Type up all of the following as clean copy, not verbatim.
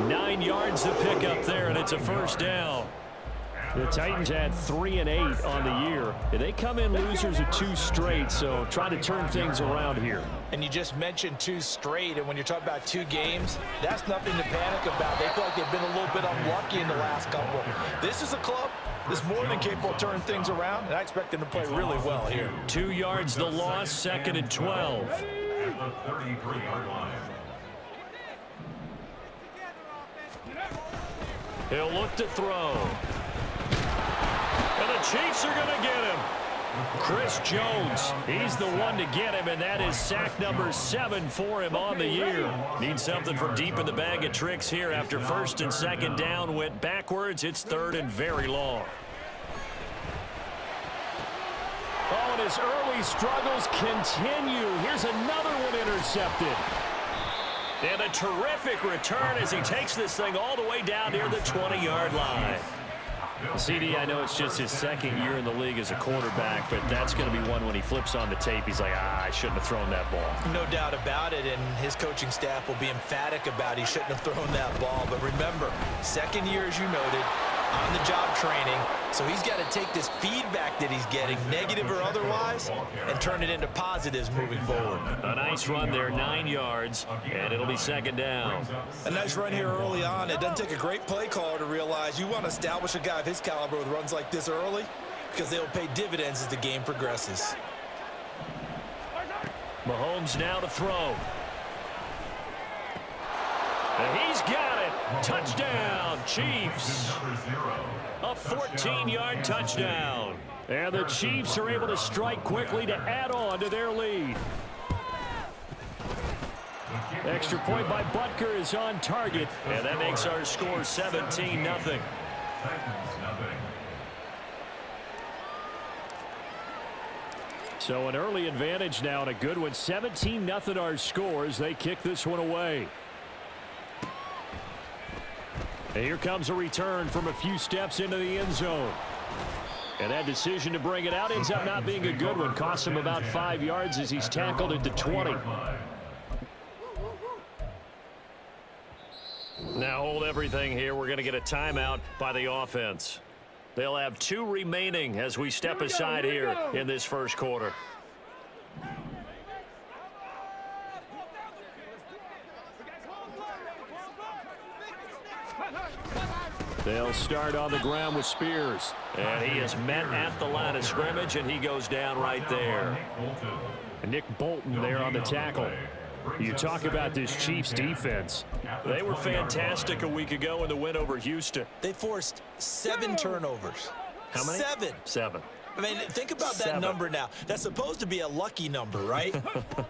9 yards to pick up there, and it's a first down. The Titans had 3 and 8 on the year. They come in losers of 2 straight, so try to turn things around here. And you just mentioned 2 straight, and when you're talking about 2 games, that's nothing to panic about. They feel like they've been a little bit unlucky in the last couple. This is a club that's more than capable of turning things around, and I expect them to play really well here. 2 yards the loss, 2nd and 12. At the 33-yard line. He'll look to throw. And the Chiefs are going to get him. Chris Jones, he's the one to get him, and that is sack number 7 for him on the year. Needs something from deep in the bag of tricks here after 1st and 2nd down went backwards. It's 3rd and very long. Oh, and his early struggles continue. Here's another one intercepted. And a terrific return as he takes this thing all the way down near the 20-yard line. CD, I know it's just his 2nd year in the league as a quarterback, but that's going to be one when he flips on the tape. He's like, I shouldn't have thrown that ball. No doubt about it, and his coaching staff will be emphatic about he shouldn't have thrown that ball. But remember, 2nd year, as you noted, on-the-job training, so he's got to take this feedback that he's getting, negative or otherwise, and turn it into positives moving forward. A nice run there, 9 yards, and it'll be 2nd down. A nice run here early on. It doesn't take a great play caller to realize you want to establish a guy of his caliber with runs like this early because they'll pay dividends as the game progresses. Mahomes now to throw. And he's got it. Touchdown, Chiefs. A 14-yard touchdown. And the Chiefs are able to strike quickly to add on to their lead. Extra point by Butker is on target, and that makes our score 17-0. So an early advantage now and a good one. 17-0 our scores. They kick this one away. And here comes a return from a few steps into the end zone. And that decision to bring it out ends up not being a good one. Costs him about 5 yards as he's tackled at the 20. Now hold everything here. We're going to get a timeout by the offense. They'll have 2 remaining as we step aside here in this first quarter. They'll start on the ground with Spears. And he is met at the line of scrimmage, and he goes down right there. Nick Bolton there on the tackle. You talk about this Chiefs defense. They were fantastic a week ago in the win over Houston. They forced 7 turnovers. How many? 7. 7. I mean, think about that number now. That's supposed to be a lucky number, right?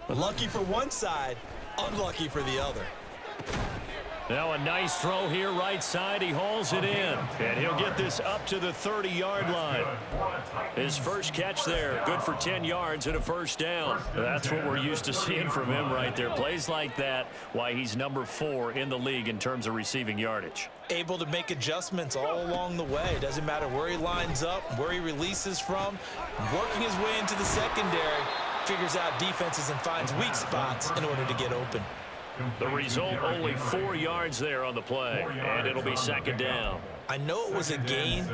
Lucky for one side, unlucky for the other. Now a nice throw here right side. He hauls it in. And he'll get this up to the 30-yard line. His first catch there, good for 10 yards and a first down. That's what we're used to seeing from him right there. Plays like that, why he's number 4 in the league in terms of receiving yardage. Able to make adjustments all along the way. Doesn't matter where he lines up, where he releases from. Working his way into the secondary, figures out defenses and finds weak spots in order to get open. The result, only 4 yards there on the play, and it'll be 2nd down. I know it was a gain,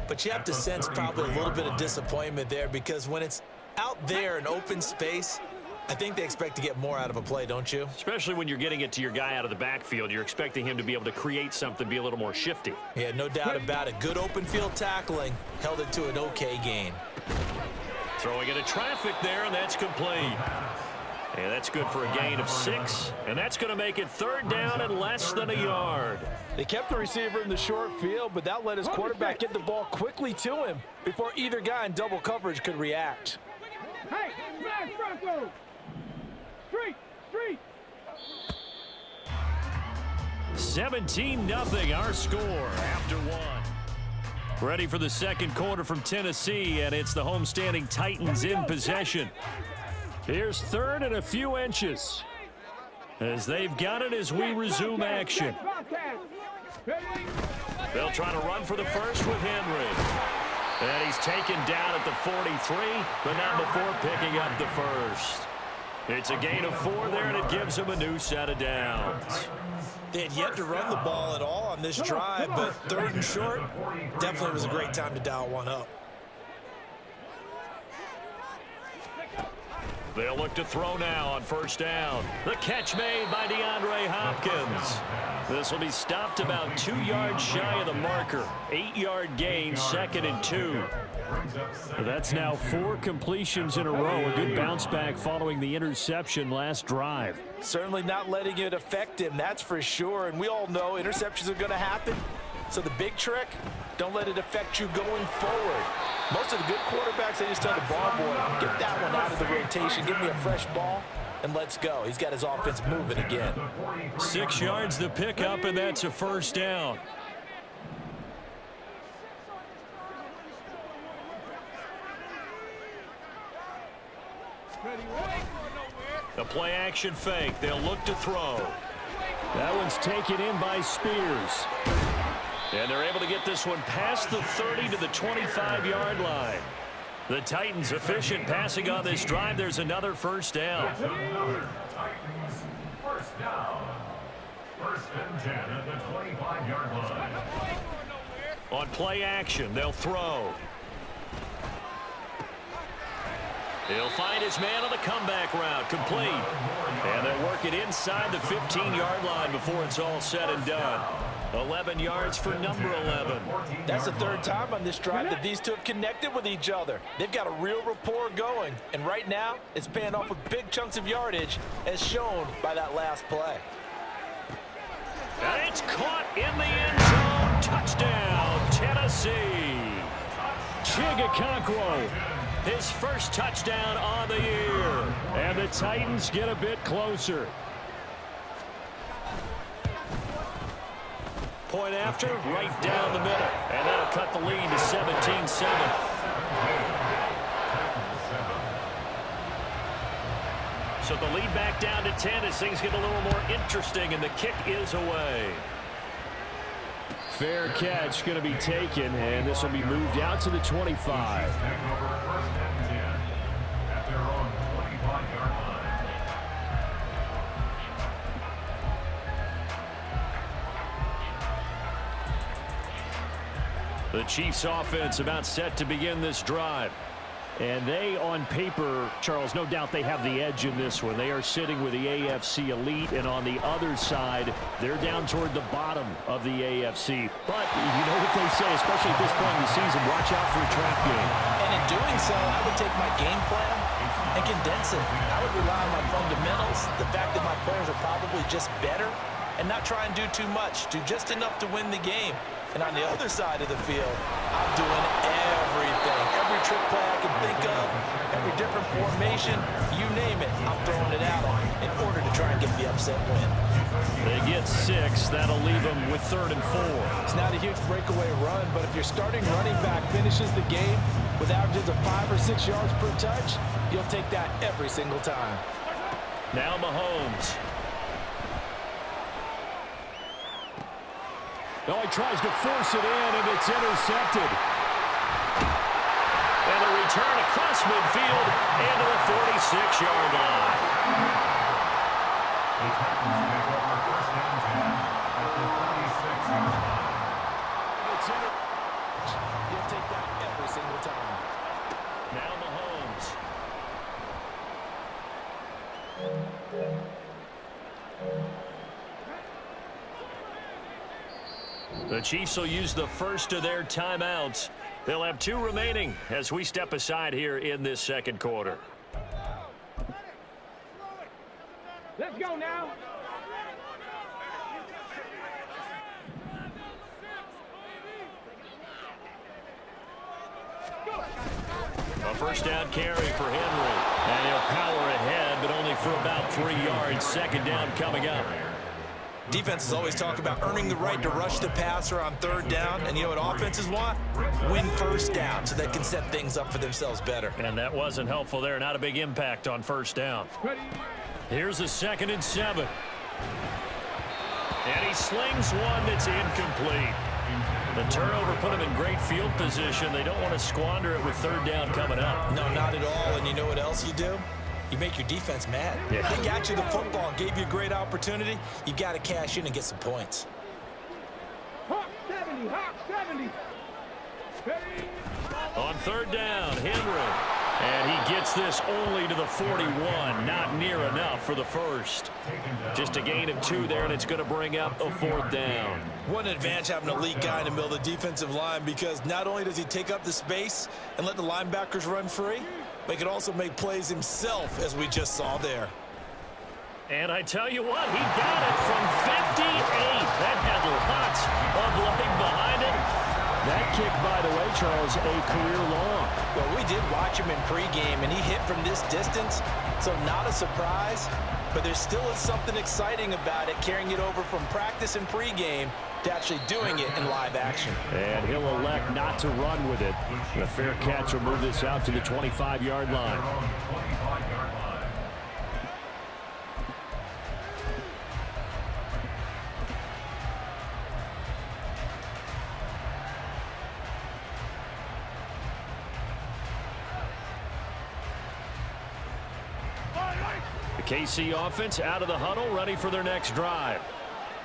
but you have to sense probably a little bit of disappointment there because when it's out there in open space, I think they expect to get more out of a play, don't you? Especially when you're getting it to your guy out of the backfield. You're expecting him to be able to create something, be a little more shifty. Yeah, no doubt about it. Good open field tackling, held it to an okay gain. Throwing into traffic there, and that's complete. And that's good for a gain of 6. And that's going to make it 3rd down and less than a yard. They kept the receiver in the short field, but that let his quarterback get the ball quickly to him before either guy in double coverage could react. Hey, smash Bronco! Street! 17-0 our score after 1. Ready for the second quarter from Tennessee, and it's the homestanding Titans in possession. Here's 3rd and a few inches as they've got it as we resume action. They'll try to run for the first with Henry. And he's taken down at the 43, but not before picking up the first. It's a gain of 4 there, and it gives them a new set of downs. They had yet to run the ball at all on this drive, but 3rd and short definitely was a great time to dial one up. They'll look to throw now on 1st down. The catch made by DeAndre Hopkins. This will be stopped about 2 yards shy of the marker. 8-yard gain, 2nd and 2. That's now 4 completions in a row. A good bounce back following the interception last drive. Certainly not letting it affect him, that's for sure. And we all know interceptions are going to happen. So the big trick, don't let it affect you going forward. Most of the good quarterbacks, they just tell the ball boy, get that one out of the rotation, give me a fresh ball, and let's go. He's got his offense moving again. 6 yards the pickup, and that's a 1st down. The play action fake. They'll look to throw. That one's taken in by Spears. And they're able to get this one past the 30 to the 25-yard line. The Titans efficient passing on this drive. There's another 1st down. Titans, 1st down. 1st and 10 at the 25-yard line. On play action, they'll throw. He'll find his man on the comeback route, complete. And they'll work it inside the 15-yard line before it's all said and done. 11 yards for number 11. That's the 3rd time on this drive that these two have connected with each other. They've got a real rapport going. And right now, it's paying off with big chunks of yardage, as shown by that last play. And it's caught in the end zone. Touchdown, Tennessee. Chigakonkwo, his 1st touchdown on the year. And the Titans get a bit closer. Point after, right down the middle. And that'll cut the lead to 17-7. So the lead back down to 10 as things get a little more interesting, and the kick is away. Fair catch going to be taken, and this will be moved out to the 25. The Chiefs offense about set to begin this drive. And they, on paper, Charles, no doubt they have the edge in this one. They are sitting with the AFC elite, and on the other side, they're down toward the bottom of the AFC. But you know what they say, especially at this point in the season, watch out for a trap game. And in doing so, I would take my game plan and condense it. I would rely on my fundamentals, the fact that my players are probably just better, and not try and do too much, do just enough to win the game. And on the other side of the field, I'm doing everything. Every trick play I can think of, every different formation, you name it, I'm throwing it out in order to try and get the upset win. They get 6. That'll leave them with 3rd and 4. It's not a huge breakaway run, but if your starting running back finishes the game with averages of 5 or 6 yards per touch, you'll take that every single time. Now Mahomes. Oh, he tries to force it in, and it's intercepted. And a return across midfield into the 46-yard line. The Titans take over 1st and 10 at the 46-yard line. You'll take that every single time. Now Mahomes. The Chiefs will use the first of their timeouts. They'll have 2 remaining as we step aside here in this 2nd quarter. Let's go now. A 1st down carry for Henry. And he'll power ahead, but only for about 3 yards. 2nd down coming up. Defenses always talk about earning the right to rush the passer on 3rd down, and you know what offenses want? Win 1st down so they can set things up for themselves better. And that wasn't helpful there. Not a big impact on 1st down. Here's a 2nd and 7. And he slings one that's incomplete. The turnover put him in great field position. They don't want to squander it with 3rd down coming up. No, not at all. And you know what else you do? You make your defense mad. Yeah. They got you the football, gave you a great opportunity. You got to cash in and get some points. Hawk 70, Hawk 70. Ready? On third down, Henry. And he gets this only to the 41. Not near enough for the first. Just a gain of 2 there, and it's going to bring up a 4th down. What an advantage having a elite guy in the middle of the defensive line, because not only does he take up the space and let the linebackers run free, but he can also make plays himself, as we just saw there. And I tell you what, he got it from 58. That had lots of leg behind it. That kick, by the way, Charles, a career long. Well, we did watch him in pregame, and he hit from this distance, so not a surprise. But there still is something exciting about it, carrying it over from practice and pregame to actually doing it in live action. And he'll elect not to run with it. The fair catch will move this out to the 25-yard line. KC offense out of the huddle, ready for their next drive.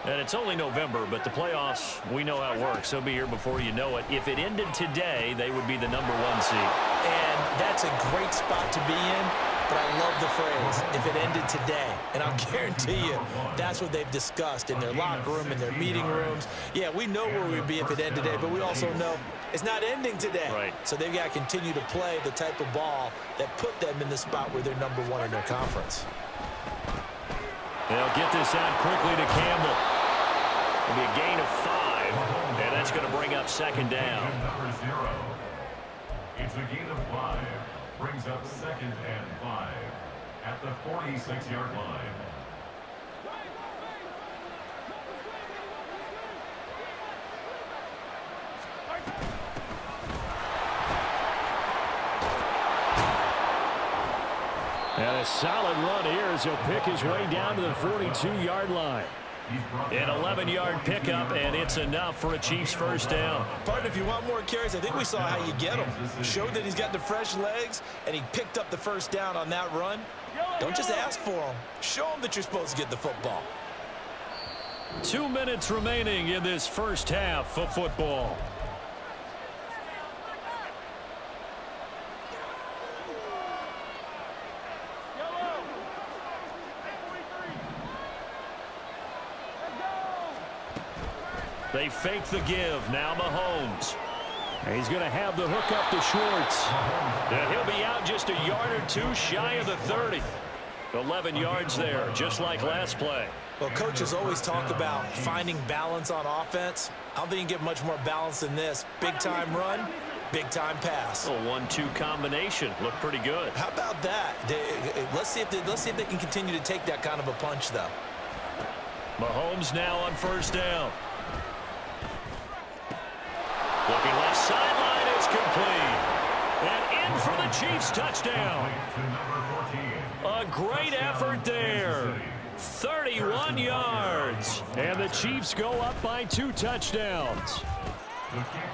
And it's only November, but the playoffs, we know how it works. They'll be here before you know it. If it ended today, they would be the #1 seed. And that's a great spot to be in, but I love the phrase, if it ended today. And I'll guarantee you, that's what they've discussed in their locker room, in their meeting rooms. Yeah, we know where we'd be if it ended today, but we also know it's not ending today. Right. So they've got to continue to play the type of ball that put them in the spot where they're #1 in their conference. They'll get this out quickly to Campbell. It'll be a gain of 5, and that's going to bring up 2nd down. Number 0. It's a gain of 5. Brings up 2nd and 5 at the 46-yard line. And a solid run here as he'll pick his way down to the 42-yard line. An 11-yard pickup, and it's enough for a Chiefs 1st down. Partner, if you want more carries, I think we saw how you get him. Showed that he's got the fresh legs, and he picked up the 1st down on that run. Don't just ask for him. Show him that you're supposed to get the football. 2 minutes remaining in this first half of football. They fake the give. Now Mahomes. He's going to have the hook up to Schwartz. And he'll be out just a yard or 2 shy of the 30. 11 yards there, just like last play. Well, coaches always talk about finding balance on offense. I don't think you can get much more balance than this. Big-time run, big-time pass. A 1-2 combination. Looked pretty good. How about that? Let's see if they can continue to take that kind of a punch, though. Mahomes now on 1st down. Looking left sideline, it's complete. And in for the Chiefs touchdown. A great effort there. 31 yards. And the Chiefs go up by 2 touchdowns.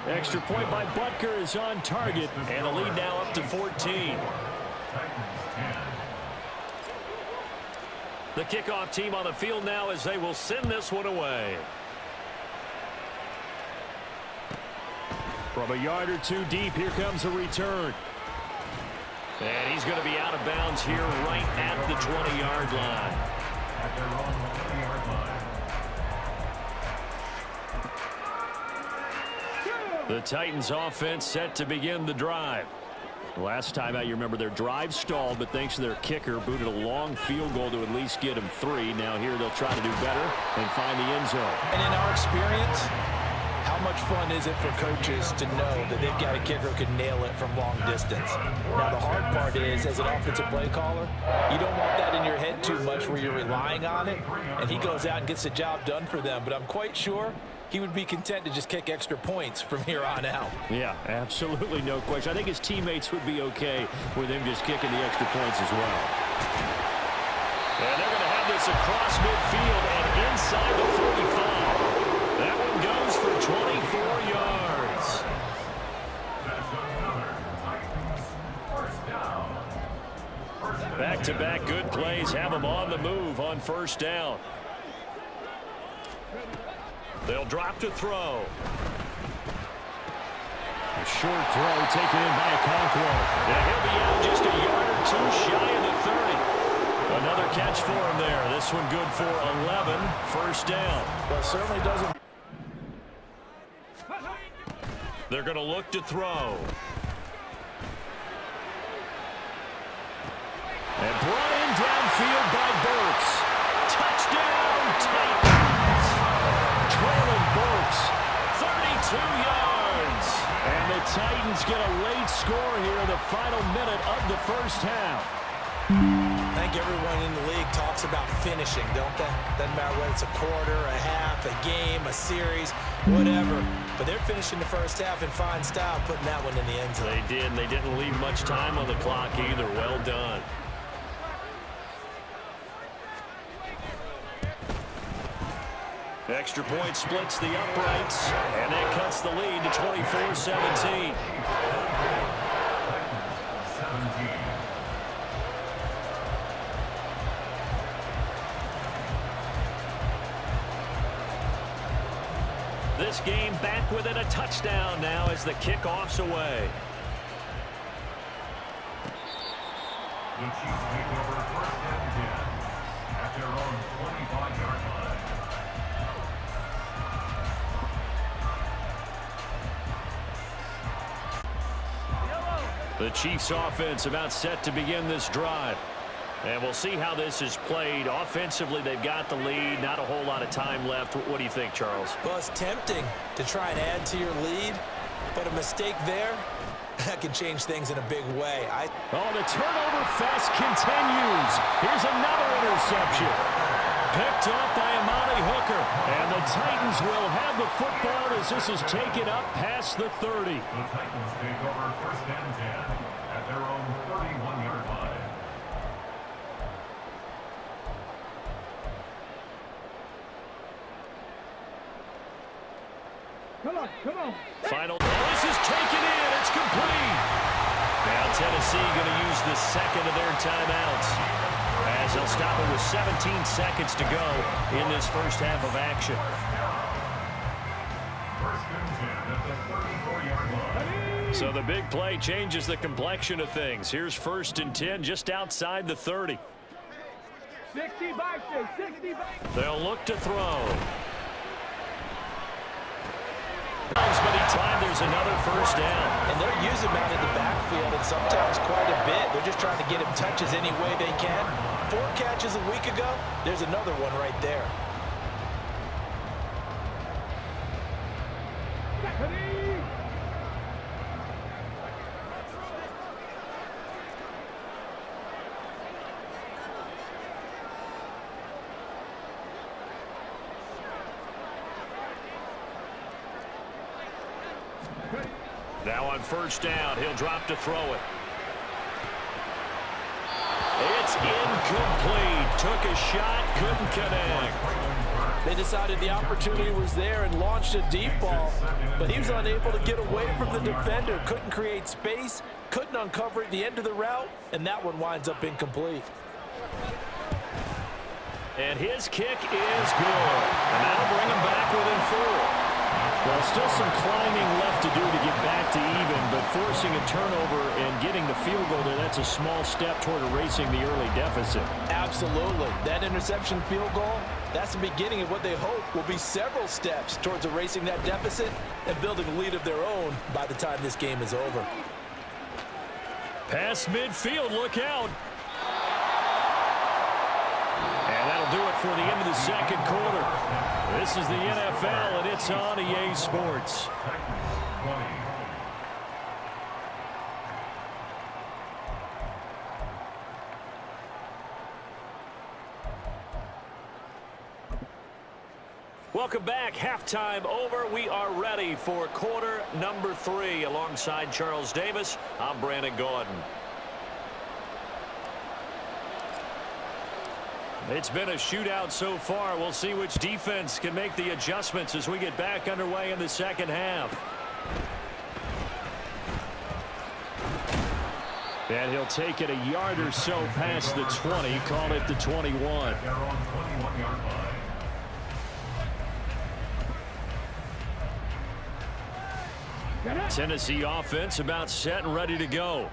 Extra point by Butker is on target. And a lead now up to 14. The kickoff team on the field now as they will send this one away. From a yard or 2 deep, here comes a return. And he's going to be out of bounds here right at the 20-yard line. At their own 20-yard line. The Titans offense set to begin the drive. Last time out, you remember their drive stalled, but thanks to their kicker, booted a long field goal to at least get them 3. Now here they'll try to do better and find the end zone. And in our experience, how much fun is it for coaches to know that they've got a kicker who can nail it from long distance? Now, the hard part is, as an offensive play caller, you don't want that in your head too much where you're relying on it, and he goes out and gets the job done for them. But I'm quite sure he would be content to just kick extra points from here on out. Yeah, absolutely no question. I think his teammates would be okay with him just kicking the extra points as well. And they're going to have this across midfield and inside the 45. That one goes for 24 yards. That's another Titans 1st down. 1st and Back-to-back good plays have them on the move on first down. They'll drop to throw. A short throw taken in by Okonkwo. And he'll be out just a yard or two shy of the 30. Another catch for him there. This one good for 11. First down. Well, certainly doesn't. They're going to look to throw. And brought in downfield by Burks. Touchdown, Titans. Trailing Burks, 32 yards. And the Titans get a late score here in the final minute of the first half. I think everyone in the league talks about finishing, don't they? Doesn't matter whether it's a quarter, a half, a game, a series, whatever. But they're finishing the first half in fine style, putting that one in the end zone. They did, and they didn't leave much time on the clock either. Well done. Extra point splits the uprights, and that cuts the lead to 24-17. This game back within a touchdown now as the kickoff's away. The Chiefs take over first and 10 at their own 25-yard line. The Chiefs offense about set to begin this drive. And we'll see how this is played. Offensively, they've got the lead. Not a whole lot of time left. What do you think, Charles? Well, it's tempting to try and add to your lead, but a mistake there, that can change things in a big way. Oh, the turnover fest continues. Here's another interception. Picked up by Amani Hooker. And the Titans will have the football as this is taken up past the 30. The Titans take over first and 10 at their own 31-yard line. Come on, come on. Final. This is taken in. It's complete. Now Tennessee going to use the second of their timeouts as they'll stop it with 17 seconds to go in this first half of action. First and 10 at the 34-yard line. So the big play changes the complexion of things. Here's first and 10 just outside the 30. 60 by 60 by. They'll look to throw. But each time there's another first down. And they're using him out in the backfield, and sometimes quite a bit. They're just trying to get him touches any way they can. 4 catches a week ago. There's another one right there. Now on first down, he'll drop to throw it. It's incomplete. Took a shot, couldn't connect. They decided the opportunity was there and launched a deep ball, but he was unable to get away from the defender. Couldn't create space, couldn't uncover at the end of the route, and that one winds up incomplete. And his kick is good. And that'll bring him back within 4. Well, still some climbing left to do to get back to even, but forcing a turnover and getting the field goal there, that's a small step toward erasing the early deficit. Absolutely. That interception field goal, that's the beginning of what they hope will be several steps towards erasing that deficit and building a lead of their own by the time this game is over. Past midfield, look out. And that'll do it for the end of the second quarter. This is the NFL, and it's on EA Sports. Titans 20. Welcome back. Halftime over. We are ready for quarter number 3. Alongside Charles Davis, I'm Brandon Gordon. It's been a shootout so far. We'll see which defense can make the adjustments as we get back underway in the second half. And he'll take it a yard or so past the 20, call it the 21. They're on 21-yard line. Tennessee offense about set and ready to go.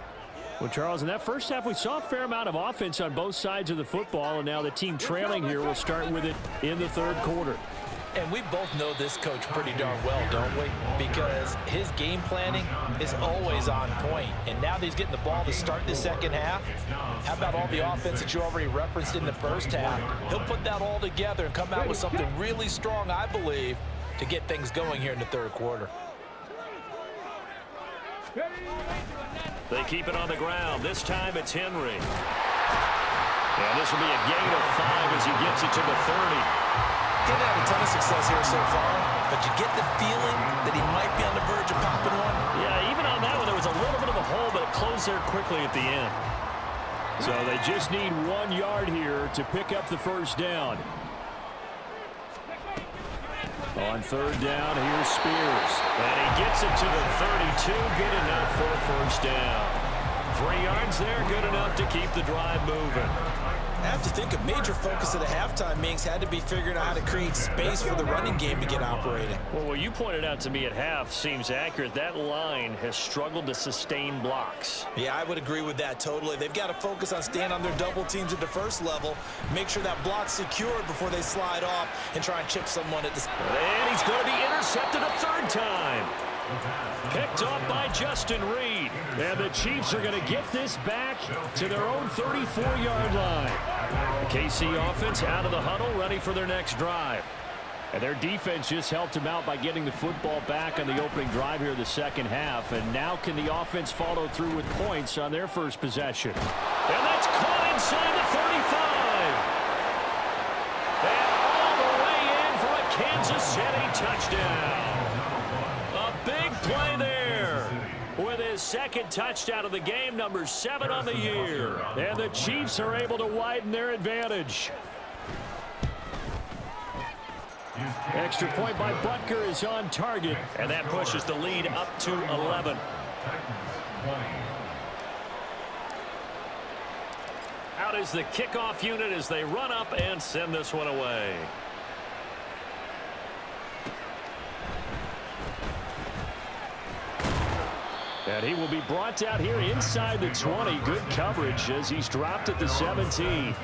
Well, Charles, in that first half, we saw a fair amount of offense on both sides of the football, and now the team trailing here will start with it in the third quarter. And we both know this coach pretty darn well, don't we? Because his game planning is always on point. And now that he's getting the ball to start the second half, how about all the offense that you already referenced in the first half? He'll put that all together and come out with something really strong, I believe, to get things going here in the third quarter. They keep it on the ground. This time it's Henry. And this will be a gain of 5 as he gets it to the 30. Didn't have a ton of success here so far, but you get the feeling that he might be on the verge of popping one. Yeah, even on that one, there was a little bit of a hole, but it closed there quickly at the end. So they just need 1 yard here to pick up the first down. On third down, here's Spears. And he gets it to the 32. Good enough for a first down. 3 yards there, good enough to keep the drive moving. I have to think a major focus of the halftime meetings had to be figuring out how to create space for the running game to get operating. Well, what you pointed out to me at half seems accurate. That line has struggled to sustain blocks. Yeah, I would agree with that totally. They've got to focus on staying on their double teams at the first level, make sure that block's secured before they slide off and try and chip someone at the... And he's going to be intercepted a third time. Picked off by Justin Reed. And the Chiefs are going to get this back to their own 34-yard line. The KC offense out of the huddle, ready for their next drive. And their defense just helped them out by getting the football back on the opening drive here the second half. And now can the offense follow through with points on their first possession? And that's caught inside the 35. And all the way in for a Kansas City touchdown. Big play there with his second touchdown of the game, number 7 on the year. And the Chiefs are able to widen their advantage. Extra point by Butker is on target, and that pushes the lead up to 11. Out is the kickoff unit as they run up and send this one away. And he will be brought down here inside the 20. Good coverage as he's dropped at the 17.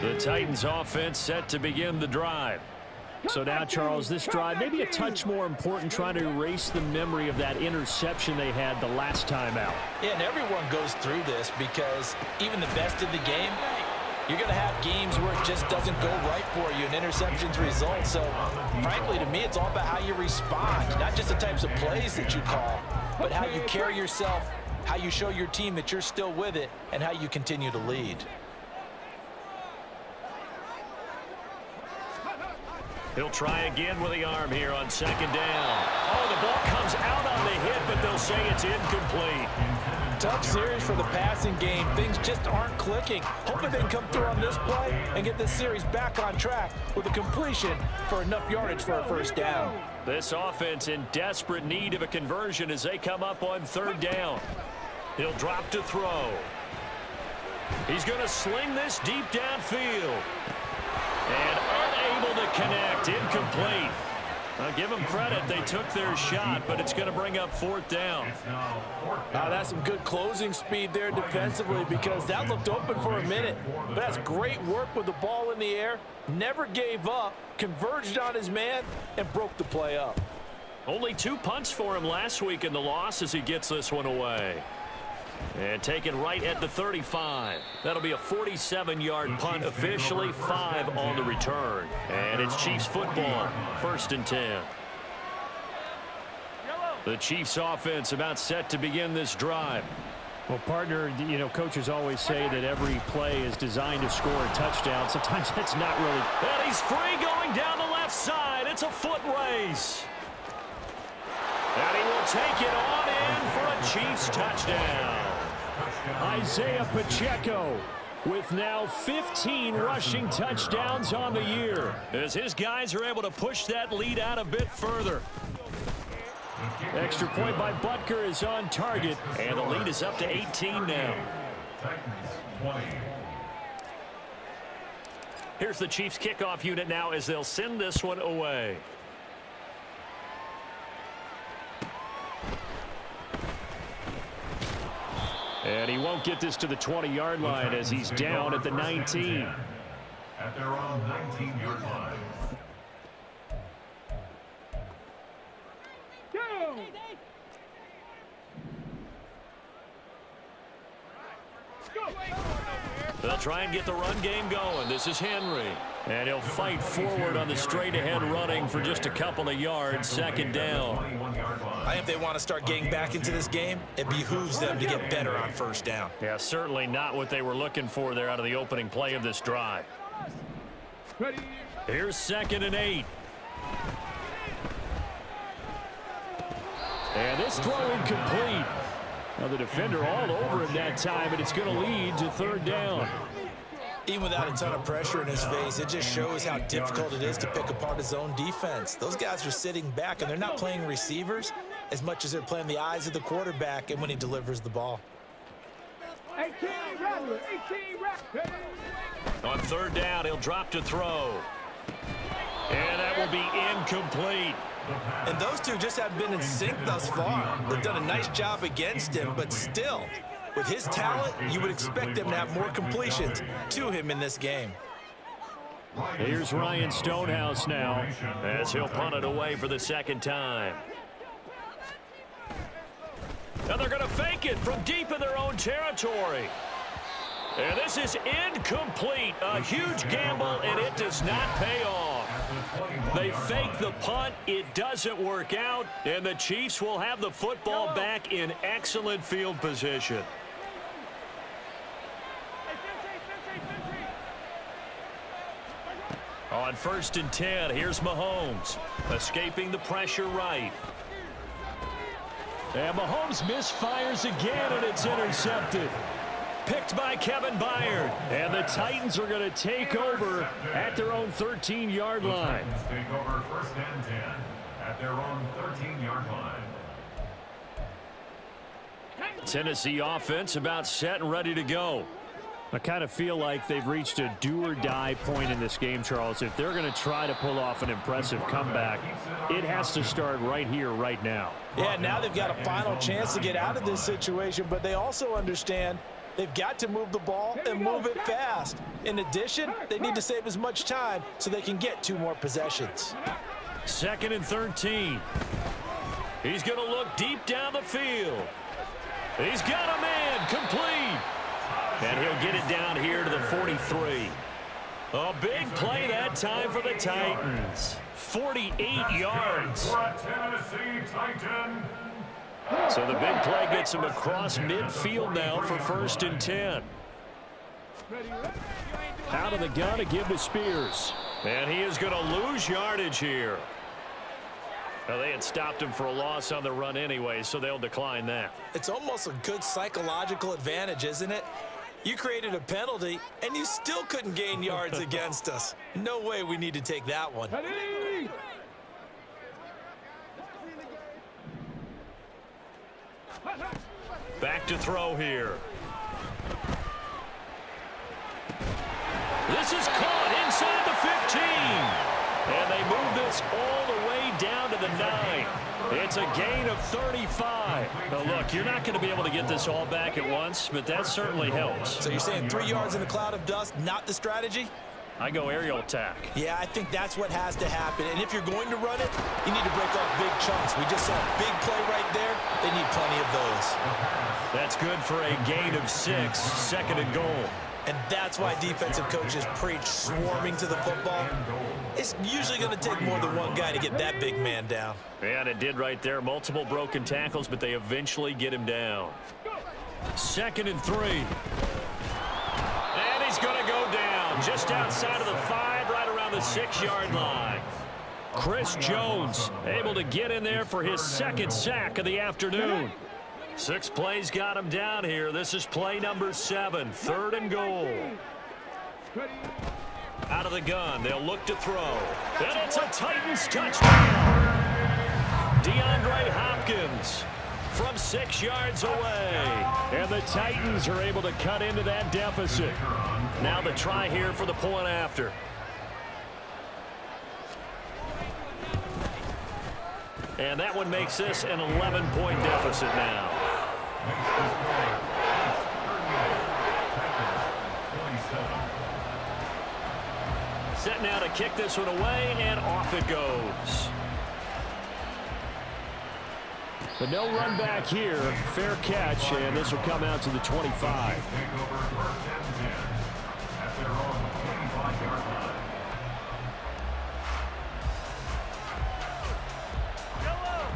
The Titans offense set to begin the drive. So now, Charles, this drive maybe a touch more important, trying to erase the memory of that interception they had the last time out. Yeah, and everyone goes through this because even the best in the game, you're going to have games where it just doesn't go right for you, and interceptions result. So, frankly, to me, it's all about how you respond, not just the types of plays that you call, but how you carry yourself, how you show your team that you're still with it, and how you continue to lead. He'll try again with the arm here on second down. Oh, the ball comes out on the hit, but they'll say it's incomplete. Tough series for the passing game. Things just aren't clicking. Hoping they can come through on this play and get this series back on track with a completion for enough yardage for a first down. This offense in desperate need of a conversion as they come up on third down. He'll drop to throw. He's going to sling this deep downfield. And unable to connect. Incomplete. I'll give them credit. They took their shot, but it's going to bring up fourth down. That's some good closing speed there defensively because that looked open for a minute. But that's great work with the ball in the air. Never gave up, converged on his man, and broke the play up. Only 2 punts for him last week in the loss as he gets this one away. And taken right at the 35. That'll be a 47-yard punt officially, 5 on the return. And it's Chiefs football, 1st and 10. The Chiefs offense about set to begin this drive. Well, partner, you know, coaches always say that every play is designed to score a touchdown. Sometimes that's not really. And he's free going down the left side. It's a foot race. And he will take it on in for a Chiefs touchdown. Isaiah Pacheco with now 15 rushing touchdowns on the year. As his guys are able to push that lead out a bit further. Extra point by Butker is on target, and the lead is up to 18 now. Titans 20. Here's the Chiefs kickoff unit now as they'll send this one away. And he won't get this to the 20-yard line as he's down at the 19. At their own 19-yard line. Go! They'll try and get the run game going. This is Henry. And he'll fight forward on the straight-ahead running for just a couple of yards. Second down. I think if they want to start getting back into this game, it behooves them to get better on first down. Yeah, certainly not what they were looking for there out of the opening play of this drive. Ready? Here's 2nd and 8. And this throw incomplete. Now the defender all over him that time, and it's going to lead to 3rd down. Even without a ton of pressure in his face, it just shows how difficult it is to pick apart his own defense. Those guys are sitting back, and they're not playing receivers as much as they're playing the eyes of the quarterback and when he delivers the ball. 18 Rattler, 18 Rattler. On 3rd down, he'll drop to throw. And that will be incomplete. And those two just have been in sync thus far. They've done a nice job against him, but still, with his talent, you would expect him to have more completions to him in this game. Here's Ryan Stonehouse now As he'll punt it away for the 2nd time. And they're going to fake it from deep in their own territory. And this is incomplete. A huge gamble, and it does not pay off. They fake the punt. It doesn't work out, and the Chiefs will have the football back in excellent field position. On 1st and 10, here's Mahomes, escaping the pressure right. And Mahomes misfires again, and it's intercepted. Picked by Kevin Byard. And the Titans are going to take over at their own 13-yard line. Titans take over 1st and 10 at their own 13-yard line. Tennessee offense about set and ready to go. I kind of feel like they've reached a do-or-die point in this game, Charles. If they're going to try to pull off an impressive comeback, it has to start right here, right now. Yeah, now they've got a final chance to get out of this situation, but they also understand they've got to move the ball and move it fast. In addition, they need to save as much time so they can get 2 more possessions. 2nd and 13. He's going to look deep down the field. He's got a man, complete. And he'll get it down here to the 43. A big play that time for the Titans. 48 yards. For a Tennessee Titan. So the big play gets him across midfield now for 1st and 10. Out of the gun to give to Spears. And he is going to lose yardage here. Well, they had stopped him for a loss on the run anyway, so they'll decline that. It's almost a good psychological advantage, isn't it? You created a penalty, and you still couldn't gain yards against us. No way we need to take that one. Ready? Back to throw here. This is caught inside the 15. And they move this all the way down to the 9. It's a gain of 35. Now, look, you're not going to be able to get this all back at once, but that certainly helps. So you're saying 3 yards in a cloud of dust, not the strategy? I go aerial attack. Yeah, I think that's what has to happen. And if you're going to run it, you need to break off big chunks. We just saw a big play right there. They need plenty of those. That's good for a gain of 6, 2nd and goal. And that's why defensive coaches preach swarming to the football. It's usually going to take more than one guy to get that big man down. And it did right there. Multiple broken tackles, but they eventually get him down. 2nd and 3. And he's going to go down just outside of the 5, right around the 6-yard line. Chris Jones able to get in there for his 2nd sack of the afternoon. 6 plays got him down here. This is play number 7, 3rd and goal. Out of the gun, they'll look to throw. And it's a Titans touchdown. DeAndre Hopkins from 6 yards away. And the Titans are able to cut into that deficit. Now the try here for the point after. And that one makes this an 11-point deficit now. Set now to kick this one away, and off it goes. But no run back here. Fair catch, and this will come out to the 25.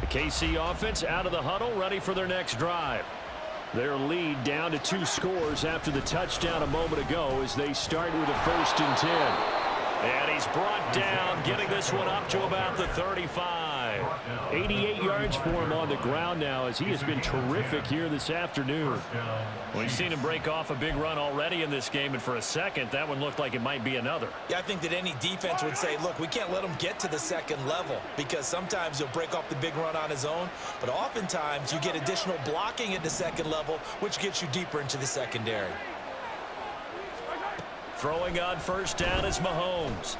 The KC offense out of the huddle, ready for their next drive. Their lead down to 2 scores after the touchdown a moment ago as they start with a 1st and 10. And he's brought down, getting this one up to about the 35. 88 yards for him on the ground now as he has been terrific here this afternoon. We've seen him break off a big run already in this game, and for a second, that one looked like it might be another. Yeah, I think that any defense would say, look, we can't let him get to the second level because sometimes he'll break off the big run on his own, but oftentimes you get additional blocking at the second level, which gets you deeper into the secondary. Throwing on 1st down is Mahomes.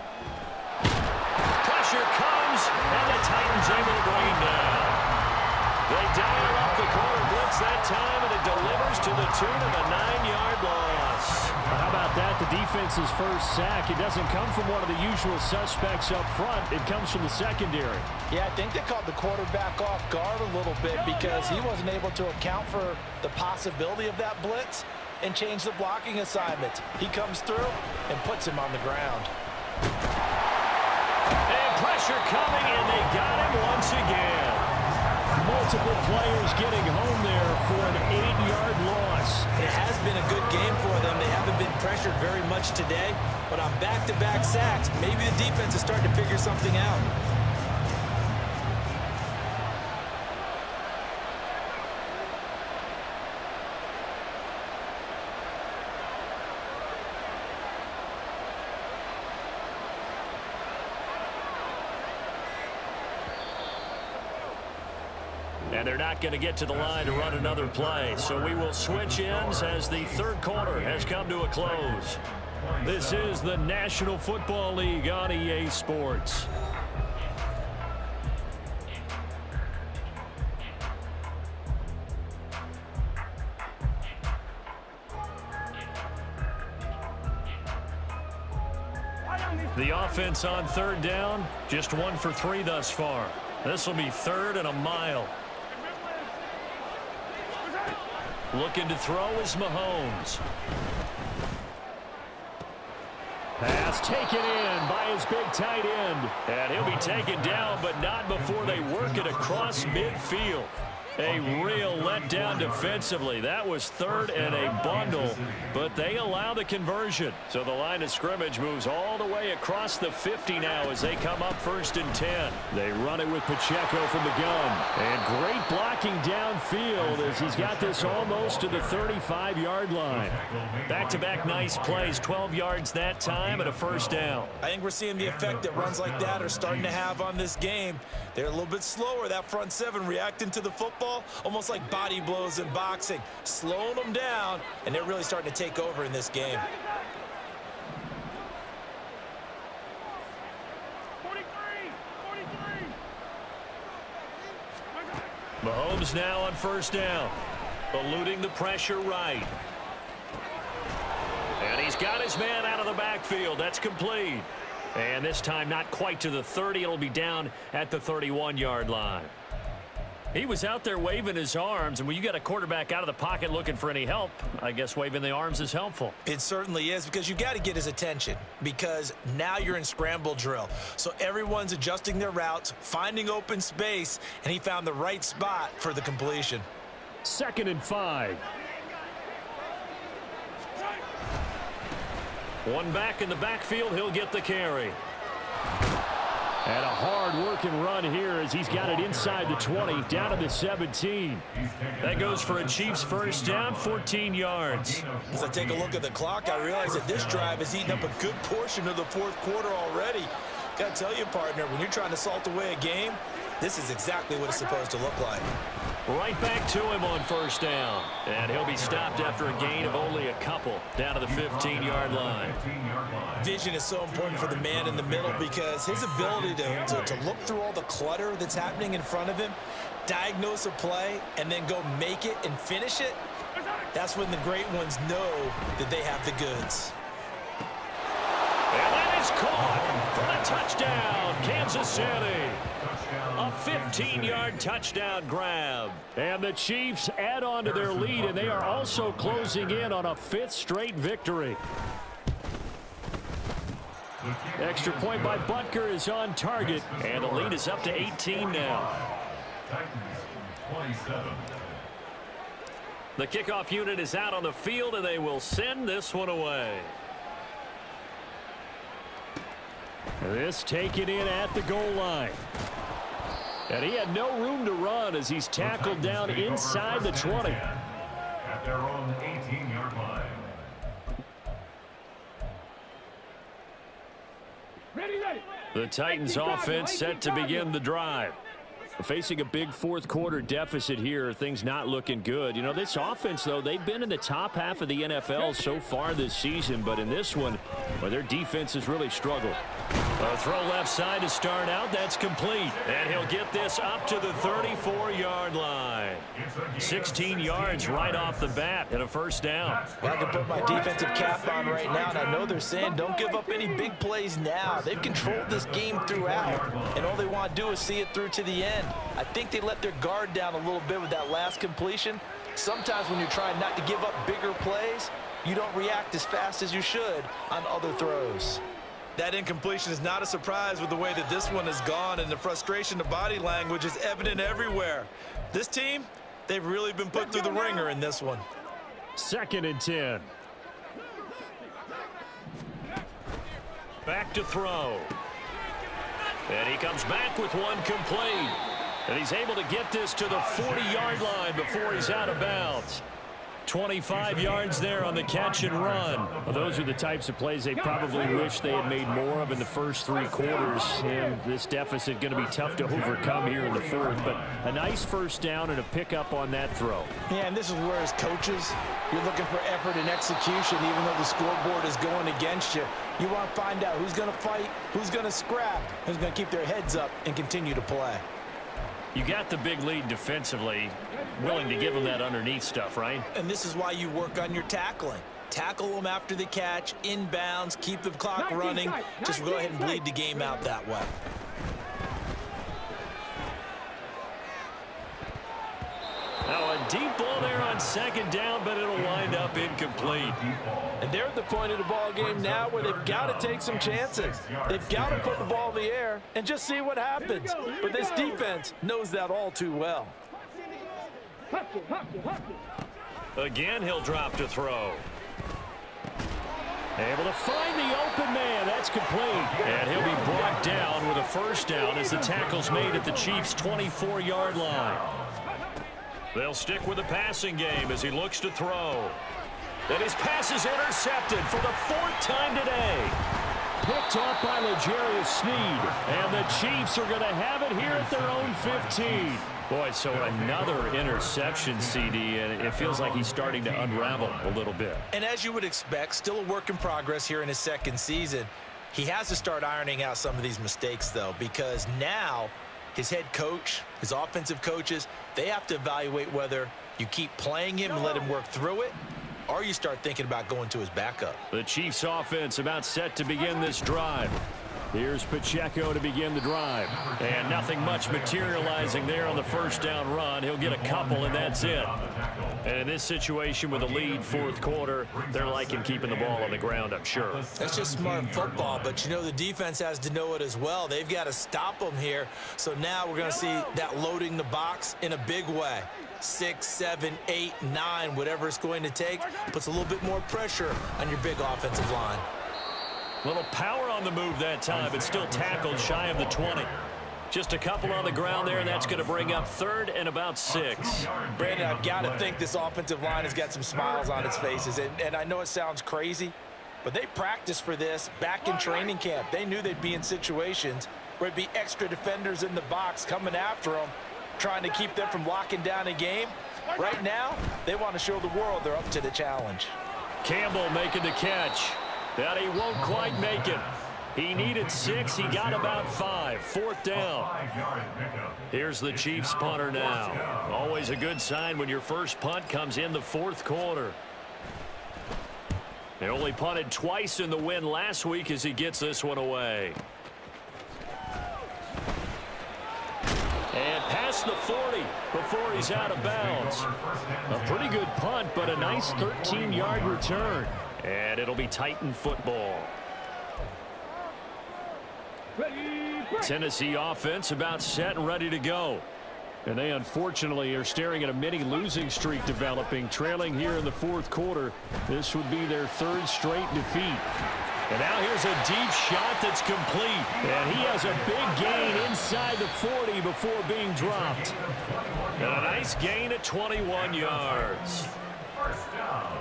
Pressure comes, and the Titans able to bring him down. They dial up the corner blitz that time, and it delivers to the tune of a 9-yard loss. How about that? The defense's first sack. It doesn't come from one of the usual suspects up front. It comes from the secondary. Yeah, I think they caught the quarterback off guard a little bit because he wasn't able to account for the possibility of that blitz and change the blocking assignment. He comes through and puts him on the ground. And pressure coming, and they got him once again. Multiple players getting home there for an 8-yard loss. It has been a good game for them. They haven't been pressured very much today, but on back-to-back sacks, maybe the defense is starting to figure something out. And they're not going to get to the line to run another play. So we will switch ends as the 3rd quarter has come to a close. This is the National Football League on EA Sports. The offense on 3rd down, just 1 for 3 thus far. This will be 3rd and a mile. Looking to throw is Mahomes. Pass taken in by his big tight end. And he'll be taken down, but not before they work it across midfield. A real letdown defensively. That was 3rd and a bundle, but they allow the conversion. So the line of scrimmage moves all the way across the 50 now as they come up 1st and 10. They run it with Pacheco from the gun. And great blocking downfield as he's got this almost to the 35-yard line. Back-to-back nice plays, 12 yards that time and a 1st down. I think we're seeing the effect that runs like that are starting to have on this game. They're a little bit slower, that front 7 reacting to the football, almost like body blows in boxing, slowing them down, and they're really starting to take over in this game. 43. Mahomes now on 1st down, eluding the pressure right. And he's got his man out of the backfield. That's complete. And this time not quite to the 30. It'll be down at the 31-yard line. He was out there waving his arms, and when you got a quarterback out of the pocket looking for any help, I guess waving the arms is helpful. It certainly is, because you got to get his attention, because now you're in scramble drill. So everyone's adjusting their routes, finding open space, and he found the right spot for the completion. 2nd and 5. One back in the backfield, he'll get the carry. And a hard-working run here as he's got it inside the 20, down to the 17. That goes for a Chiefs 1st down, 14 yards. As I take a look at the clock, I realize that this drive has eaten up a good portion of the 4th quarter already. Got to tell you, partner, when you're trying to salt away a game, This is exactly what it's supposed to look like. Right back to him on first down. And he'll be stopped after a gain of only a couple down to the 15-yard line. Vision is so important for the man in the middle because his ability to look through all the clutter that's happening in front of him, diagnose a play, and then go make it and finish it, that's when the great ones know that they have the goods. And that is caught for the touchdown, Kansas City. A 15-yard touchdown grab. And the Chiefs add on to their lead, and they are also closing in on a 5th straight victory. Extra point by Butker is on target, and the lead is up to 18 now. The kickoff unit is out on the field, and they will send this one away. This taken in at the goal line. And he had no room to run as he's tackled down inside the 20. At their own 18-yard line. Ready, ready. The Titans offense set to begin the drive. Facing a big fourth quarter deficit here, things not looking good. You know, this offense, though, they've been in the top half of the NFL so far this season, but in this one, well, their defense has really struggled. A throw left side to start out. That's complete. And he'll get this up to the 34-yard line. 16 yards right off the bat and a first down. Well, I can put my defensive cap on right now, and I know they're saying don't give up any big plays now. They've controlled this game throughout, and all they want to do is see it through to the end. I think they let their guard down a little bit with that last completion. Sometimes when you're trying not to give up bigger plays, you don't react as fast as you should on other throws. That incompletion is not a surprise with the way that this one has gone, and the frustration, the body language is evident everywhere. This team, they've really been put through the ringer in this one. 2nd and 10. Back to throw. And he comes back with one complete. And he's able to get this to the 40-yard line before he's out of bounds. 25 yards there on the catch and run. Well, those are the types of plays they probably wish they had made more of in the first 3 quarters. And this deficit going to be tough to overcome here in the 4th. But a nice first down and a pickup on that throw. Yeah, and this is where as coaches, you're looking for effort and execution even though the scoreboard is going against you. You want to find out who's going to fight, who's going to scrap, who's going to keep their heads up and continue to play. You got the big lead defensively, willing to give them that underneath stuff, right? And this is why you work on your tackling. Tackle them after the catch, inbounds, keep the clock running. Just go ahead and bleed the game out that way. Now a deep ball there on 2nd down, but it'll wind up incomplete. And they're at the point of the ball game now where they've got to take some chances. They've got to put the ball in the air and just see what happens. But this defense knows that all too well. Again, he'll drop to throw. Able to find the open man. That's complete. And he'll be brought down with a first down as the tackle's made at the Chiefs' 24-yard line. They'll stick with the passing game as he looks to throw. And his pass is intercepted for the 4th time today. Picked off by L'Jarius Sneed. And the Chiefs are going to have it here at their own 15. Boy, so another interception, CD, and it feels like he's starting to unravel a little bit. And as you would expect, still a work in progress here in his 2nd season. He has to start ironing out some of these mistakes, though, because now his head coach, his offensive coaches, they have to evaluate whether you keep playing him and let him work through it, or you start thinking about going to his backup. The Chiefs offense about set to begin this drive. Here's Pacheco to begin the drive. And nothing much materializing there on the first down run. He'll get a couple, and that's it. And in this situation with a lead 4th quarter, they're liking keeping the ball on the ground, I'm sure. That's just smart football, but you know the defense has to know it as well. They've got to stop them here. So now we're going to see that loading the box in a big way. 6, 7, 8, 9, whatever it's going to take, puts a little bit more pressure on your big offensive line. Little power on the move that time, but still tackled shy of the 20. Just a couple on the ground there, and that's going to bring up 3rd and about 6. Brandon, I've got to think this offensive line has got some smiles on its faces, and I know it sounds crazy, but they practiced for this back in training camp. They knew they'd be in situations where where there'd be extra defenders in the box coming after them, trying to keep them from locking down a game. Right now, they want to show the world they're up to the challenge. Campbell making the catch. That he won't quite make it. He needed 6. He got about 5. 4th down. Here's the Chiefs punter now. Always a good sign when your first punt comes in the 4th quarter. They only punted twice in the win last week as he gets this one away. And past the 40 before he's out of bounds. A pretty good punt, but a nice 13-yard return. And it'll be Titan football. Tennessee offense about set and ready to go. And they unfortunately are staring at a mini losing streak developing, trailing here in the 4th quarter. This would be their 3rd straight defeat. And now here's a deep shot that's complete. And he has a big gain inside the 40 before being dropped. And a nice gain at 21 yards. First down.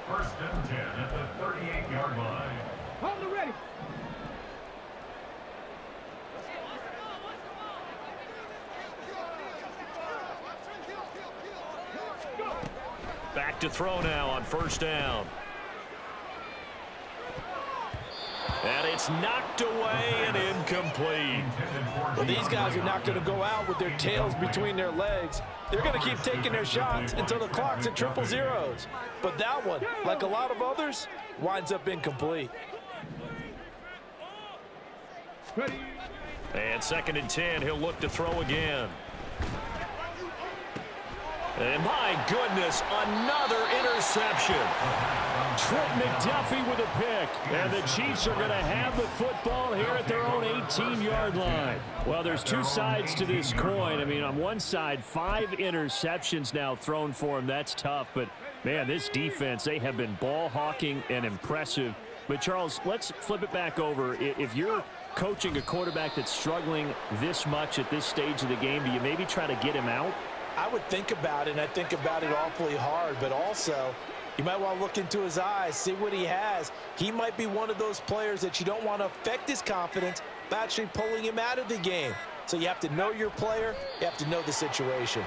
1st and 10 at the 38-yard line. Hold it ready. Back to throw now on 1st down. And it's knocked away and incomplete. Well, these guys are not going to go out with their tails between their legs. They're going to keep taking their shots until the clock's at 000. But that one, like a lot of others, winds up incomplete. Ready. And 2nd and 10, he'll look to throw again. And my goodness, another interception. Trent McDuffie with a pick. And the Chiefs are going to have the football here at their own 18-yard line. Well, there's two sides to this coin. I mean, on one side, 5 interceptions now thrown for him. That's tough. But, man, this defense, they have been ball hawking and impressive. But, Charles, let's flip it back over. If you're coaching a quarterback that's struggling this much at this stage of the game, do you maybe try to get him out? I would think about it, and I think about it awfully hard, but also you might want to look into his eyes, see what he has. He might be one of those players that you don't want to affect his confidence by actually pulling him out of the game. So you have to know your player, you have to know the situation.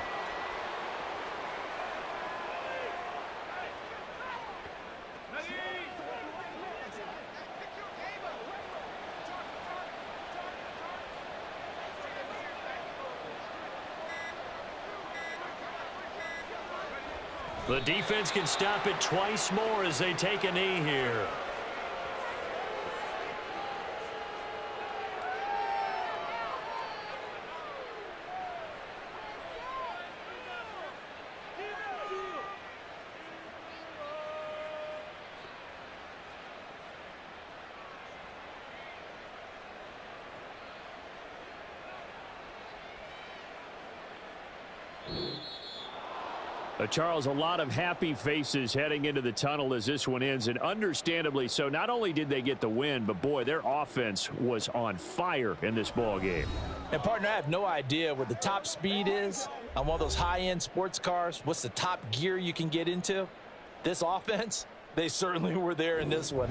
The defense can stop it twice more as they take a knee here. Charles, a lot of happy faces heading into the tunnel as this one ends, and understandably so. Not only did they get the win, but, boy, their offense was on fire in this ball game. And, partner, I have no idea what the top speed is on one of those high-end sports cars. What's the top gear you can get into? This offense, they certainly were there in this one.